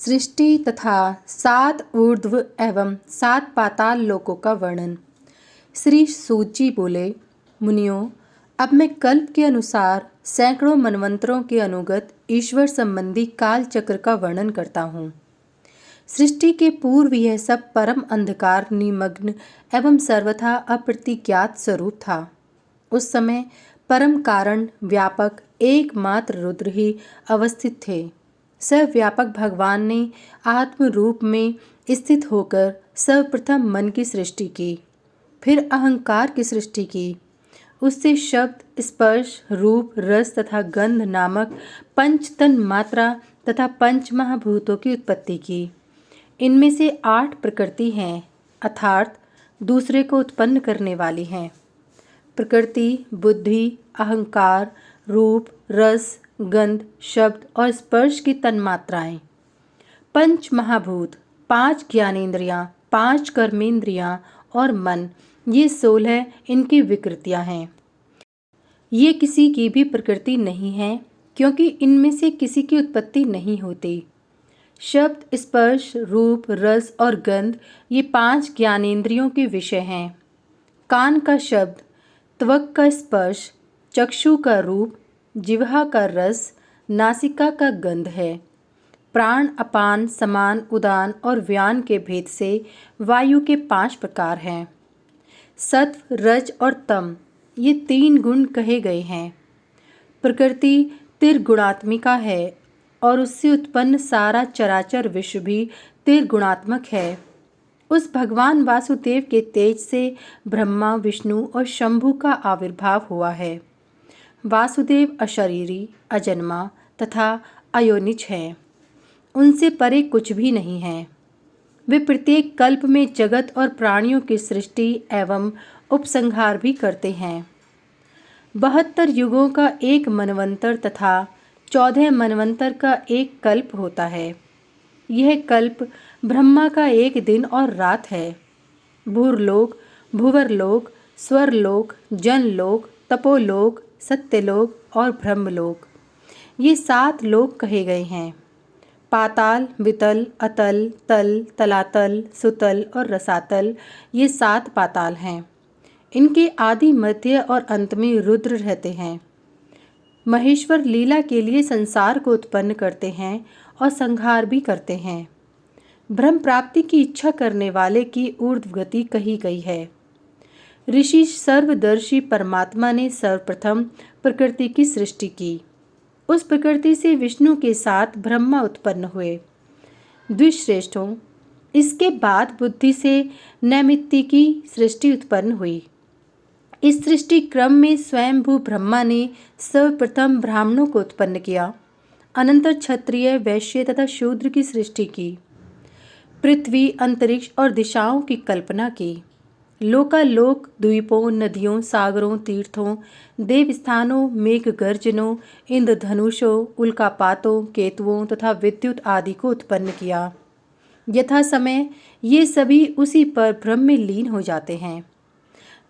सृष्टि तथा 7 ऊर्ध्व एवं 7 पाताल लोकों का वर्णन। श्री सूत जी बोले, मुनियों, अब मैं कल्प के अनुसार सैकड़ों मनवंतरों के अनुगत ईश्वर संबंधी काल चक्र का वर्णन करता हूँ। सृष्टि के पूर्व यह सब परम अंधकार निमग्न एवं सर्वथा अप्रतिज्ञात स्वरूप था। उस समय परम कारण व्यापक एकमात्र रुद्र ही अवस्थित थे। सर्वव्यापक भगवान ने आत्म रूप में स्थित होकर सर्वप्रथम मन की सृष्टि की, फिर अहंकार की सृष्टि की। उससे शब्द, स्पर्श, रूप, रस तथा गंध नामक पंच तन मात्रा तथा पंच महाभूतों की उत्पत्ति की। इनमें से 8 प्रकृति हैं, अर्थात दूसरे को उत्पन्न करने वाली हैं। प्रकृति, बुद्धि, अहंकार, रूप, रस, गंध, शब्द और स्पर्श की तन्मात्राएं। पंच महाभूत, 5 ज्ञानेंद्रियां, 5 कर्मेंद्रियां और मन, ये 16 इनकी विकृतियां हैं। ये किसी की भी प्रकृति नहीं है, क्योंकि इनमें से किसी की उत्पत्ति नहीं होती। शब्द, स्पर्श, रूप, रस और गंध, ये 5 ज्ञानेंद्रियों के विषय हैं। कान का शब्द, त्वक का स्पर्श, चक्षु का रूप, जिह्वा का रस, नासिका का गंध है। प्राण, अपान, समान, उदान और व्यान के भेद से वायु के 5 प्रकार हैं। सत्व, रज और तम, ये 3 गुण कहे गए हैं। प्रकृति त्रिगुणात्मिका है और उससे उत्पन्न सारा चराचर विश्व भी त्रिगुणात्मक है। उस भगवान वासुदेव के तेज से ब्रह्मा, विष्णु और शंभु का आविर्भाव हुआ है। वासुदेव अशरीरी, अजन्मा तथा अयोनिच हैं। उनसे परे कुछ भी नहीं है। वे प्रत्येक कल्प में जगत और प्राणियों की सृष्टि एवं उपसंहार भी करते हैं। 72 युगों का एक मनवंतर तथा 14 मनवंतर का एक कल्प होता है। यह कल्प ब्रह्मा का एक दिन और रात है। भूरलोक, भुवरलोक, स्वरलोक, जनलोक, तपोलोक, सत्यलोक और ब्रह्मलोक, ये 7 लोक कहे गए हैं। पाताल, वितल, अतल, तल, तलातल, सुतल और रसातल, ये 7 पाताल हैं। इनके आदि, मध्य और अंत में रुद्र रहते हैं। महेश्वर लीला के लिए संसार को उत्पन्न करते हैं और संहार भी करते हैं। ब्रह्म प्राप्ति की इच्छा करने वाले की ऊर्ध्व गति कही गई है। ऋषि सर्वदर्शी परमात्मा ने सर्वप्रथम प्रकृति की सृष्टि की। उस प्रकृति से विष्णु के साथ ब्रह्मा उत्पन्न हुए। द्विश्रेष्ठों, इसके बाद बुद्धि से नैमित्तिकी सृष्टि उत्पन्न हुई। इस सृष्टि क्रम में स्वयंभू ब्रह्मा ने सर्वप्रथम ब्राह्मणों को उत्पन्न किया। अनंतर क्षत्रिय, वैश्य तथा शूद्र की सृष्टि की। पृथ्वी, अंतरिक्ष और दिशाओं की कल्पना की। लोकालोक, द्वीपों, नदियों, सागरों, तीर्थों, देवस्थानों, मेघगर्जनों, इंद्रधनुषों, उल्कापातों, केतुओं तथा विद्युत आदि को उत्पन्न किया। यथा समय ये सभी उसी पर ब्रह्म में लीन हो जाते हैं।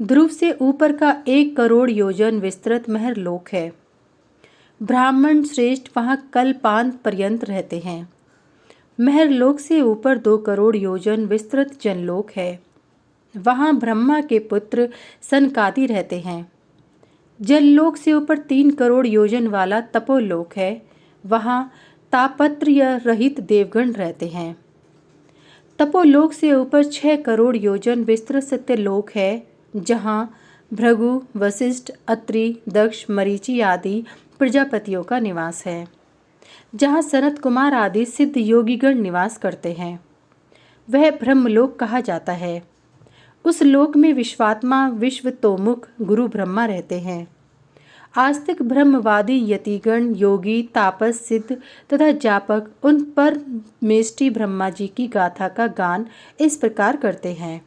ध्रुव से ऊपर का 1 करोड़ योजन विस्तृत महरलोक है। ब्राह्मण श्रेष्ठ वहाँ कल्पांत पर्यंत रहते हैं। महरलोक से ऊपर 2 करोड़ योजन विस्तृत जनलोक है। वहाँ ब्रह्मा के पुत्र सनकादि रहते हैं। जललोक से ऊपर 3 करोड़ योजन वाला तपोलोक है। वहाँ तापत्रय रहित देवगण रहते हैं। तपोलोक से ऊपर 6 करोड़ योजन विस्तृत सत्यलोक है, जहाँ भृगु, वशिष्ठ, अत्रि, दक्ष, मरीचि आदि प्रजापतियों का निवास है, जहाँ सनत कुमार आदि सिद्ध योगीगण निवास करते हैं। वह ब्रह्मलोक कहा जाता है। उस लोक में विश्वात्मा, विश्वतोमुख गुरु ब्रह्मा रहते हैं। आस्तिक ब्रह्मवादी यतिगण, योगी, तापस, सिद्ध तथा जापक उन परमेष्टि ब्रह्मा जी की गाथा का गान इस प्रकार करते हैं।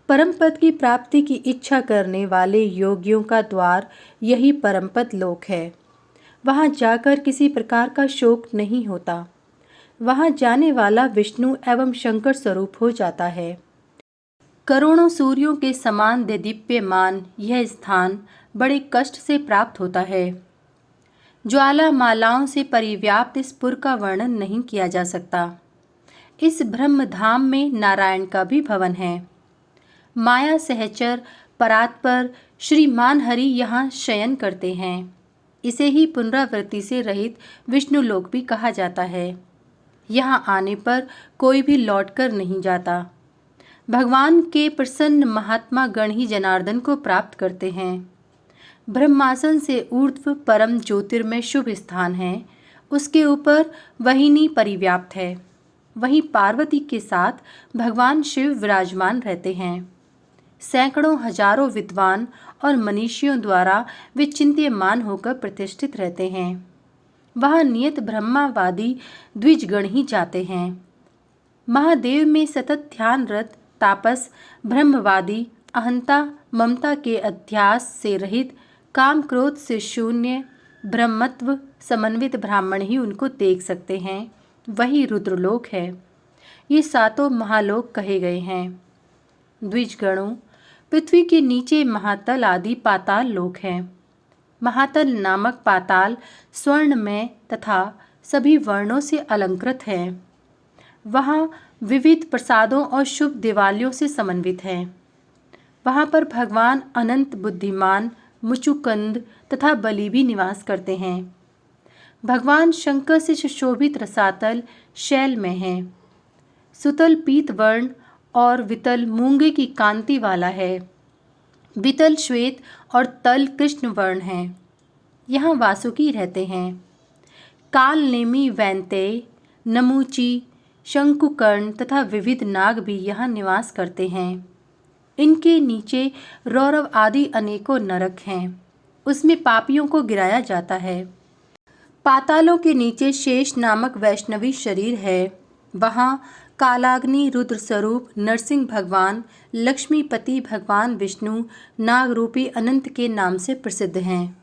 परम पद की प्राप्ति की इच्छा करने वाले योगियों का द्वार यही परमपद लोक है। वहाँ जाकर किसी प्रकार का शोक नहीं होता। वहाँ जाने वाला विष्णु एवं शंकर स्वरूप हो जाता है। करोड़ों सूर्यों के समान देदीप्यमान यह स्थान बड़े कष्ट से प्राप्त होता है। ज्वाला मालाओं से परिव्याप्त इस पुर का वर्णन नहीं किया जा सकता। इस ब्रह्म धाम में नारायण का भी भवन है। माया सहचर परात्पर श्रीमान हरि यहाँ शयन करते हैं। इसे ही पुनरावृत्ति से रहित विष्णुलोक भी कहा जाता है। यहाँ आने पर कोई भी लौटकर नहीं जाता। भगवान के प्रसन्न महात्मा गण ही जनार्दन को प्राप्त करते हैं। ब्रह्मासन से ऊर्ध्व परम ज्योतिर्मय शुभ स्थान है। उसके ऊपर वहिनी परिव्याप्त है। वहीं पार्वती के साथ भगवान शिव विराजमान रहते हैं। सैकड़ों हजारों विद्वान और मनीषियों द्वारा वे चिंत्यमान होकर प्रतिष्ठित रहते हैं। वहाँ नियत ब्रह्मावादी द्विजगण ही जाते हैं। महादेव में सतत ध्यानरत तापस ब्रह्मवादी अहंता ममता के अध्यास से रहित काम क्रोध से शून्य ब्रह्मत्व समन्वित ब्राह्मण ही उनको देख सकते हैं। वही रुद्रलोक है। ये सातों महालोक कहे गए हैं। द्विजगणों, पृथ्वी के नीचे महातल आदि पाताल लोक हैं। महातल नामक पाताल स्वर्णमय तथा सभी वर्णों से अलंकृत है। वहाँ विविध प्रसादों और शुभ दिवालियों से समन्वित है। वहाँ पर भगवान अनंत बुद्धिमान मुचुकंद तथा बलि भी निवास करते हैं। भगवान शंकर से सुशोभित रसातल शैल में है। सुतल पीत वर्ण और वितल मूंगे की कांति वाला है। वितल श्वेत और तल कृष्ण वर्ण है। यहाँ वासुकी रहते हैं। कालनेमी वैंतेय नमूची शंकुकर्ण तथा विविध नाग भी यहाँ निवास करते हैं। इनके नीचे रौरव आदि अनेकों नरक हैं। उसमें पापियों को गिराया जाता है। पातालों के नीचे शेष नामक वैष्णवी शरीर है। वहाँ कालाग्नि रुद्र स्वरूप नरसिंह भगवान लक्ष्मीपति भगवान विष्णु नागरूपी अनंत के नाम से प्रसिद्ध हैं।